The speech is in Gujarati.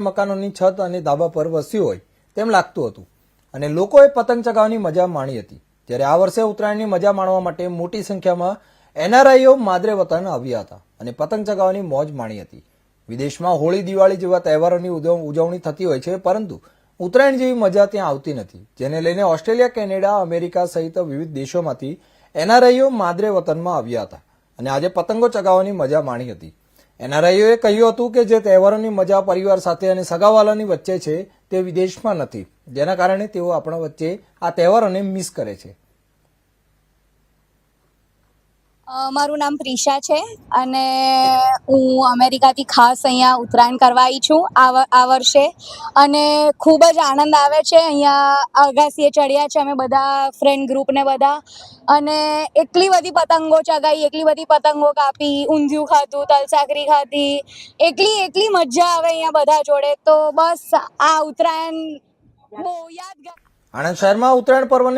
મકાનોની છત અને ધાબા પર વસ્યું હોય તેમ લાગતું હતું અને લોકોએ પતંગ ચગાવવાની મજા માણી હતી। ત્યારે આ વર્ષે ઉત્તરાયણની મજા માણવા માટે મોટી સંખ્યામાં એનઆરઆઈઓ માદરે વતન આવ્યા હતા અને પતંગ ચગાવવાની મોજ માણી હતી। વિદેશમાં હોળી દિવાળી જેવા તહેવારોની ઉજવણી થતી હોય છે, પરંતુ ઉત્તરાયણ જેવી મજા ત્યાં આવતી નથી, જેને લઈને ઓસ્ટ્રેલિયા, કેનેડા, અમેરિકા સહિત વિવિધ દેશોમાંથી એનઆરઆઈઓ માદરે વતનમાં આવ્યા હતા અને આજે પતંગો ચગાવવાની મજા માણી હતી। એનઆરઆઈઓએ કહ્યું હતું કે જે તહેવારોની મજા પરિવાર સાથે અને સગાવાલાની વચ્ચે છે તે વિદેશમાં નથી, જેના કારણે તેઓ આપણા વચ્ચે આ તહેવારોને મિસ કરે છે। મારું નામ પ્રિશા છે અને હું અમેરિકાથી ખાસ અહીંયા ઉત્તરાયણ કરવા આવી છું આ વર્ષે અને ખૂબ જ આનંદ આવે છે। અહીંયા અગાસીએ ચડ્યા છે અમે બધા ફ્રેન્ડ ગ્રુપને બધા, અને એટલી બધી પતંગો ચગાવી, એટલી બધી પતંગો કાપી, ઊંધિયું ખાધું, તલસાકરી ખાધી, એટલી મજા આવે અહીંયા બધા જોડે। તો બસ આ ઉત્તરાયણ બહુ યાદગાર। આણંદ શહેરમાં ઉત્તરાયણ પર્વને